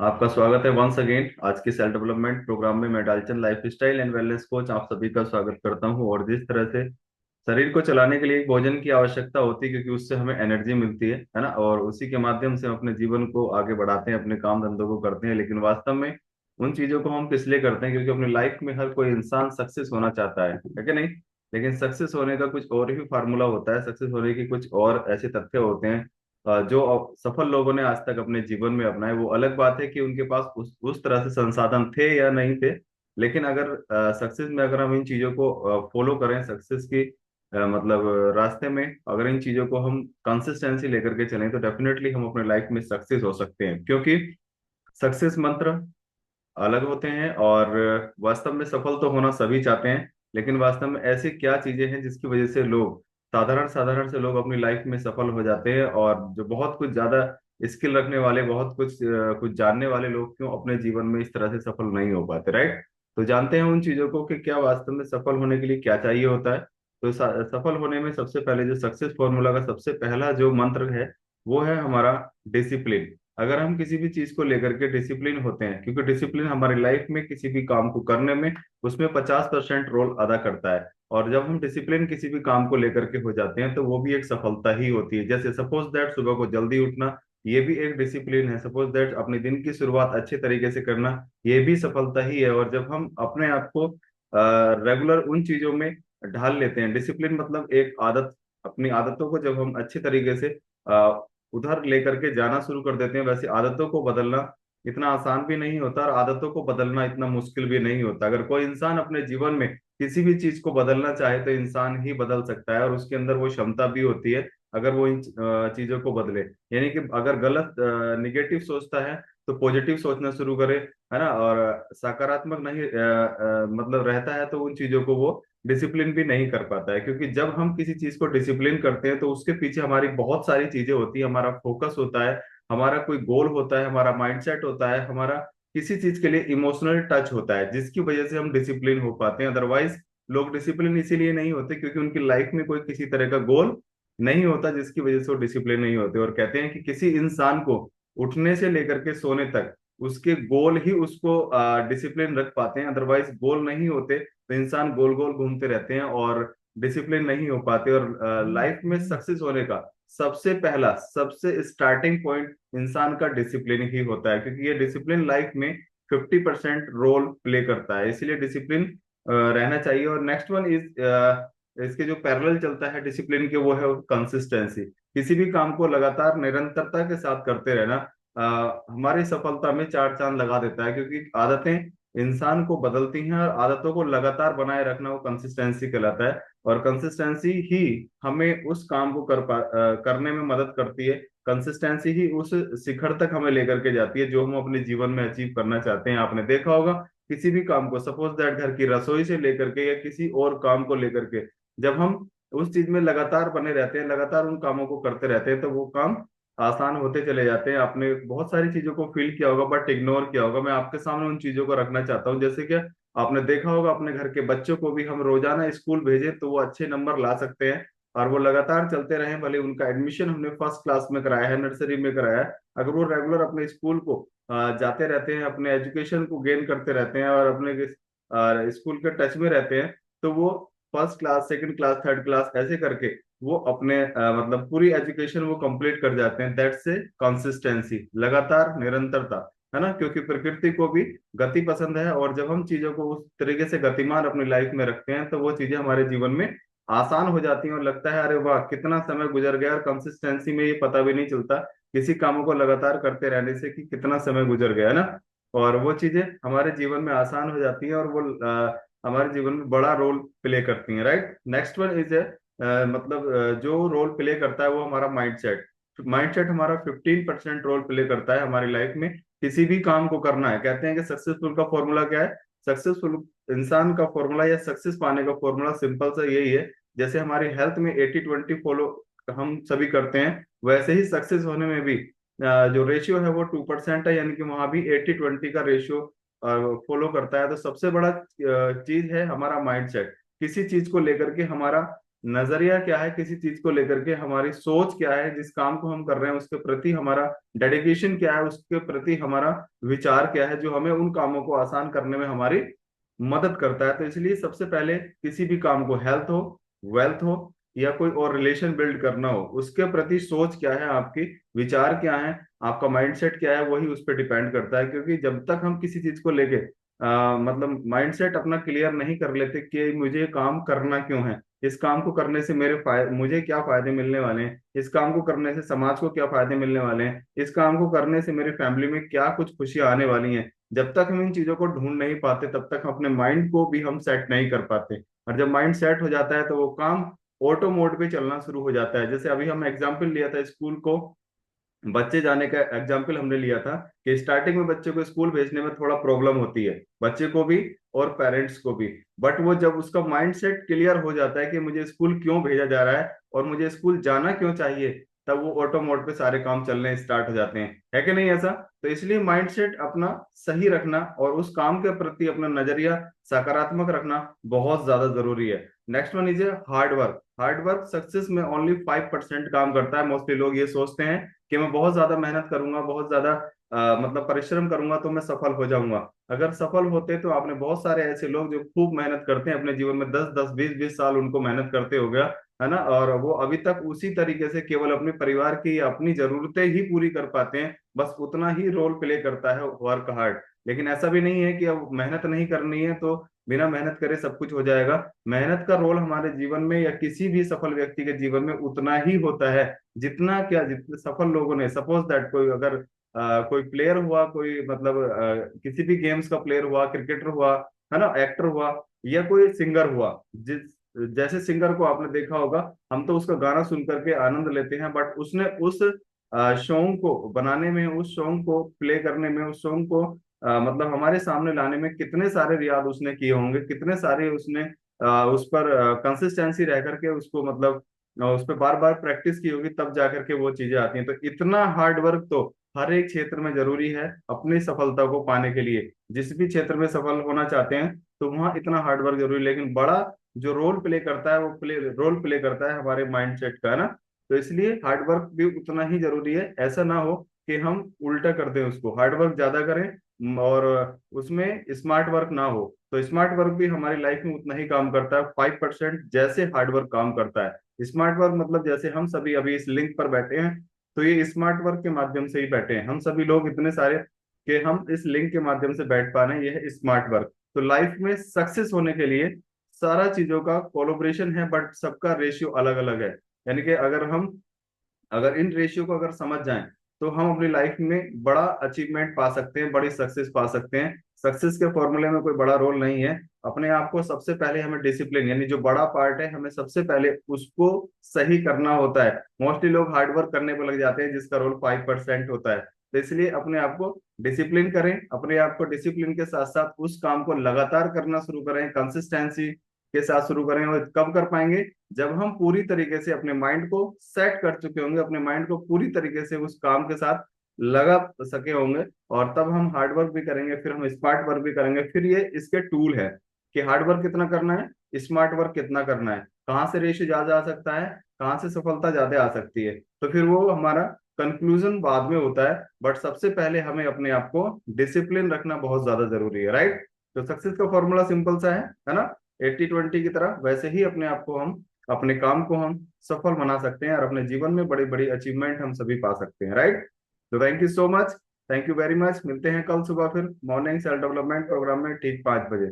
आपका स्वागत है वंस अगेन आज के सेल्फ डेवलपमेंट प्रोग्राम में। मैं डालचन lifestyle and wellness coach आप सभी का स्वागत करता हूं। और जिस तरह से शरीर को चलाने के लिए भोजन की आवश्यकता होती है, क्योंकि उससे हमें एनर्जी मिलती है ना, और उसी के माध्यम से हम अपने जीवन को आगे बढ़ाते हैं, अपने काम धंधों को करते हैं। लेकिन वास्तव में उन चीजों को हम किस लिए करते हैं? क्योंकि अपनी लाइफ में हर कोई इंसान सक्सेस होना चाहता है कि नहीं? लेकिन सक्सेस होने का कुछ और ही फार्मूला होता है, सक्सेस होने की कुछ और ऐसे तथ्य होते हैं जो सफल लोगों ने आज तक अपने जीवन में अपनाए। वो अलग बात है कि उनके पास उस तरह से संसाधन थे या नहीं थे। लेकिन अगर सक्सेस में अगर हम इन चीजों को फॉलो करें, सक्सेस की मतलब रास्ते में अगर इन चीजों को हम कंसिस्टेंसी लेकर के चलें, तो डेफिनेटली हम अपने लाइफ में सक्सेस हो सकते हैं। क्योंकि सक्सेस मंत्र अलग होते हैं, और वास्तव में सफल तो होना सभी चाहते हैं। लेकिन वास्तव में ऐसी क्या चीजें हैं जिसकी वजह से लोग, साधारण साधारण से लोग अपनी लाइफ में सफल हो जाते हैं, और जो बहुत कुछ ज्यादा स्किल रखने वाले, बहुत कुछ जानने वाले लोग क्यों अपने जीवन में इस तरह से सफल नहीं हो पाते, राइट? तो जानते हैं उन चीजों को कि क्या वास्तव में सफल होने के लिए क्या चाहिए होता है। तो सफल होने में सबसे पहले जो सक्सेस फॉर्मूला का सबसे पहला जो मंत्र है, वो है हमारा डिसिप्लिन। अगर हम किसी भी चीज को लेकर के डिसिप्लिन होते हैं, क्योंकि डिसिप्लिन हमारी लाइफ में किसी भी काम को करने में, उसमें 50% रोल अदा करता है। और जब हम डिसिप्लिन किसी भी काम को लेकर के हो जाते हैं, तो वो भी एक सफलता ही होती है। जैसे सपोज दैट सुबह को जल्दी उठना, ये भी एक डिसिप्लिन है। सपोज दैट अपने दिन की शुरुआत अच्छे तरीके से करना, ये भी सफलता ही है। और जब हम अपने आप को रेगुलर उन चीजों में ढाल लेते हैं, डिसिप्लिन मतलब एक आदत, अपनी आदतों को जब हम अच्छे तरीके से उधर लेकर के जाना शुरू कर देते हैं। वैसे आदतों को बदलना इतना आसान भी नहीं होता, और आदतों को बदलना इतना मुश्किल भी नहीं होता। अगर कोई इंसान अपने जीवन में किसी भी चीज को बदलना चाहे, तो इंसान ही बदल सकता है, और उसके अंदर वो क्षमता भी होती है अगर वो इन चीजों को बदले। यानी कि अगर गलत निगेटिव सोचता है, तो पॉजिटिव सोचना शुरू करे, है ना। और सकारात्मक नहीं मतलब रहता है, तो उन चीजों को वो डिसिप्लिन भी नहीं कर पाता है। क्योंकि जब हम किसी चीज को डिसिप्लिन करते हैं, तो उसके पीछे हमारी बहुत सारी चीजें होती है। हमारा फोकस होता है, हमारा कोई गोल होता है, हमारा माइंडसेट होता है, हमारा किसी चीज के लिए इमोशनल टच होता है, जिसकी वजह से हम डिसिप्लिन हो पाते हैं। अदरवाइज लोग डिसिप्लिन इसीलिए नहीं होते क्योंकि उनकी लाइफ में कोई किसी तरह का गोल नहीं होता, जिसकी वजह से वो डिसिप्लिन नहीं होते। और कहते हैं कि किसी इंसान को उठने से लेकर के सोने तक उसके गोल ही उसको डिसिप्लिन रख पाते हैं। अदरवाइज गोल नहीं होते, तो इंसान गोल गोल घूमते रहते हैं और डिसिप्लिन नहीं हो पाते। और लाइफ में सक्सेस होने का सबसे पहला, सबसे स्टार्टिंग पॉइंट इंसान का डिसिप्लिन ही होता है, क्योंकि ये डिसिप्लिन लाइफ में 50% रोल प्ले करता है। इसलिए डिसिप्लिन रहना चाहिए। और नेक्स्ट वन इज, इसके जो पैरेलल चलता है डिसिप्लिन के, वो है कंसिस्टेंसी। किसी भी काम को लगातार निरंतरता के साथ करते रहना हमारी सफलता में चार चांद लगा देता है। क्योंकि आदतें इंसान को बदलती हैं, और आदतों को लगातार बनाए रखना वो कंसिस्टेंसी कहलाता है। और कंसिस्टेंसी ही हमें उस काम को करने में मदद करती है। कंसिस्टेंसी ही उस शिखर तक हमें लेकर के जाती है जो हम अपने जीवन में अचीव करना चाहते हैं। आपने देखा होगा किसी भी काम को, सपोज दैट घर की रसोई से लेकर के या किसी और काम को लेकर के, जब हम उस चीज में लगातार बने रहते हैं, लगातार उन कामों को करते रहते हैं, तो वो काम आसान होते चले जाते हैं। आपने बहुत सारी चीजों को फील किया होगा बट इग्नोर किया होगा। मैं आपके सामने उन चीजों को रखना चाहता हूँ। जैसे कि आपने देखा होगा अपने घर के बच्चों को भी हम रोजाना स्कूल भेजें, तो वो अच्छे नंबर ला सकते हैं। और वो लगातार चलते रहे, भले उनका एडमिशन हमने फर्स्ट क्लास में कराया है, नर्सरी में कराया है, अगर वो रेगुलर अपने स्कूल को जाते रहते हैं, अपने एजुकेशन को गेन करते रहते हैं, और अपने स्कूल के टच में रहते हैं, तो वो first class, second class, third class ऐसे करके वो अपने मतलब पूरी एजुकेशन वो कंप्लीट कर जाते हैं। दैट से कंसिस्टेंसी, लगातार निरंतरता, है ना। क्योंकि प्रकृति को भी गति पसंद है, और जब हम चीजों को उस तरीके से गतिमान अपनी लाइफ में रखते हैं, तो वो चीजें हमारे जीवन में आसान हो जाती हैं। और लगता है अरे वाह कितना समय गुजर गया, और कंसिस्टेंसी में ये पता भी नहीं चलता किसी कामों को लगातार करते रहने से कि कितना समय गुजर गया, है ना। और वो चीजें हमारे जीवन में आसान हो जाती हैं, और वो हमारे जीवन में बड़ा रोल प्ले करती हैं, राइट। नेक्स्ट वन इज मतलब जो रोल प्ले करता है वो हमारा माइंडसेट। माइंडसेट हमारा 15% रोल प्ले करता है हमारी लाइफ में। किसी भी काम को करना है, कहते हैं कि सक्सेसफुल का फॉर्मूला क्या है? सक्सेसफुल इंसान का फॉर्मूला या सक्सेस पाने का फॉर्मूला सिंपल सा यही है। जैसे हमारी हेल्थ में 80-20 फॉलो हम सभी करते हैं, वैसे ही सक्सेस होने में भी जो रेशियो है वो 2% है। यानी कि वहां भी 80-20 का रेशियो फॉलो करता है। तो सबसे बड़ा चीज है हमारा माइंडसेट। किसी चीज को लेकर के हमारा नजरिया क्या है किसी चीज को लेकर के, हमारी सोच क्या है, जिस काम को हम कर रहे हैं उसके प्रति हमारा डेडिकेशन क्या है, उसके प्रति हमारा विचार क्या है, जो हमें उन कामों को आसान करने में हमारी मदद करता है। तो इसलिए सबसे पहले किसी भी काम को, हेल्थ हो, वेल्थ हो, या कोई और रिलेशन बिल्ड करना हो, उसके प्रति सोच क्या है आपकी, विचार क्या है, आपका माइंडसेट क्या है, वही उस पर डिपेंड करता है। क्योंकि जब तक हम किसी चीज को लेके मतलब माइंडसेट अपना क्लियर नहीं कर लेते कि मुझे ये काम करना क्यों है, इस काम को करने से मेरे फायदे, मुझे क्या फायदे मिलने वाले हैं, इस काम को करने से समाज को क्या फायदे मिलने वाले हैं, इस काम को करने से मेरी फैमिली में क्या कुछ खुशियां आने वाली हैं, जब तक हम इन चीजों को ढूंढ नहीं पाते तब तक अपने माइंड को भी हम सेट नहीं कर पाते। और जब माइंड सेट हो जाता है तो वो काम ऑटो मोड पे चलना शुरू हो जाता है। जैसे अभी हम एग्जाम्पल लिया था स्कूल को, बच्चे जाने का एग्जाम्पल हमने लिया था कि स्टार्टिंग में बच्चे को स्कूल भेजने में थोड़ा प्रॉब्लम होती है, बच्चे को भी और पेरेंट्स को भी। बट वो जब उसका माइंडसेट क्लियर हो जाता है कि मुझे स्कूल क्यों भेजा जा रहा है और मुझे स्कूल जाना क्यों चाहिए, तब वो ऑटो मोड पे सारे काम चलने स्टार्ट हो जाते हैं। है कि नहीं ऐसा? तो इसलिए माइंडसेट अपना सही रखना और उस काम के प्रति अपना नजरिया सकारात्मक रखना बहुत ज्यादा जरूरी है। Next one is hard work. Hard work success में ओनली 5% काम करता है। मोस्टली लोग ये सोचते हैं कि मैं बहुत ज्यादा मेहनत करूंगा, बहुत ज्यादा मतलब परिश्रम करूंगा तो मैं सफल हो जाऊंगा। अगर सफल होते तो आपने बहुत सारे ऐसे लोग जो खूब मेहनत करते हैं अपने जीवन में, 10 10 20 20 साल उनको मेहनत करते हो गया है ना, और वो अभी तक उसी तरीके से केवल अपने परिवार की अपनी जरूरतें ही पूरी कर पाते हैं, बस उतना ही रोल प्ले करता है वर्क हार्ड। लेकिन ऐसा भी नहीं है कि अब मेहनत नहीं करनी है तो बिना मेहनत करे सब कुछ हो जाएगा। मेहनत का रोल हमारे जीवन में या किसी भी सफल व्यक्ति के जीवन में उतना ही होता है जितना, क्या जितने सफल लोगों ने, सपोज दैट कोई अगर कोई प्लेयर हुआ, कोई मतलब किसी भी गेम्स का प्लेयर हुआ, क्रिकेटर हुआ, है ना, एक्टर हुआ, या कोई सिंगर हुआ, जिस जैसे सिंगर को आपने देखा होगा, हम तो उसका गाना सुन करके आनंद लेते हैं, बट उसने उस सॉन्ग को बनाने में, उस सॉन्ग को प्ले करने में, उस सॉन्ग को मतलब हमारे सामने लाने में कितने सारे रियाज उसने किए होंगे, कितने सारे उसने उस पर कंसिस्टेंसी रह करके उसको मतलब उस पर बार बार प्रैक्टिस की होगी, तब जा करके वो चीजें आती हैं। तो इतना हार्ड वर्क तो हर एक क्षेत्र में जरूरी है अपनी सफलता को पाने के लिए। जिस भी क्षेत्र में सफल होना चाहते हैं तो वहाँ इतना हार्ड वर्क जरूरी है। लेकिन बड़ा जो रोल प्ले करता है वो रोल प्ले करता है हमारे माइंडसेट का, है ना। तो इसलिए हार्ड वर्क भी उतना ही जरूरी है। ऐसा ना हो कि हम उल्टा कर दें, उसको हार्ड वर्क ज्यादा करें और उसमें स्मार्ट वर्क ना हो। तो स्मार्ट वर्क भी हमारी लाइफ में उतना ही काम करता है, 5% जैसे हार्ड वर्क काम करता है। स्मार्ट वर्क मतलब जैसे हम सभी अभी इस लिंक पर बैठे हैं, तो ये स्मार्ट वर्क के माध्यम से ही बैठे हैं हम सभी लोग इतने सारे, कि हम इस लिंक के माध्यम से बैठ पा रहे हैं, यह है स्मार्ट वर्क। तो लाइफ में सक्सेस होने के लिए सारा चीजों का कोलोब्रेशन है, बट सबका रेशियो अलग अलग है। यानी कि अगर इन रेशियो को अगर समझ जाएं तो हम अपनी लाइफ में बड़ा अचीवमेंट पा सकते हैं, बड़ी सक्सेस पा सकते हैं। सक्सेस के फॉर्मूले में कोई बड़ा रोल नहीं है। अपने आप को सबसे पहले हमें डिसिप्लिन, यानी जो बड़ा पार्ट है, हमें सबसे पहले उसको सही करना होता है। मोस्टली लोग हार्ड वर्क करने पर लग जाते हैं जिसका रोल 5% होता है। तो इसलिए अपने आप को डिसिप्लिन करें, अपने आप को डिसिप्लिन के साथ साथ उस काम को लगातार करना शुरू करें, कंसिस्टेंसी के साथ शुरू करें। और कब कर पाएंगे? जब हम पूरी तरीके से अपने माइंड को सेट कर चुके होंगे, अपने माइंड को पूरी तरीके से उस काम के साथ लगा सके होंगे, और तब हम हार्ड वर्क भी करेंगे, फिर हम स्मार्ट वर्क भी करेंगे। फिर ये इसके टूल है कि हार्ड वर्क कितना करना है, स्मार्ट वर्क कितना करना है, कहाँ से रेशियो ज्यादा आ सकता है, कहाँ से सफलता ज्यादा आ सकती है। तो फिर वो हमारा कंक्लूजन बाद में होता है, बट सबसे पहले हमें अपने आप को डिसिप्लिन रखना बहुत ज्यादा जरूरी है, राइट। तो सक्सेस का फॉर्मूला सिंपल सा है ना, 80-20 की तरह। वैसे ही अपने आप को हम, अपने काम को हम सफल बना सकते हैं और अपने जीवन में बड़ी बड़ी अचीवमेंट हम सभी पा सकते हैं, राइट। तो thank you so much, thank you very much. मिलते हैं कल सुबह फिर मॉर्निंग सेल्फ डेवलपमेंट प्रोग्राम में ठीक 5 बजे।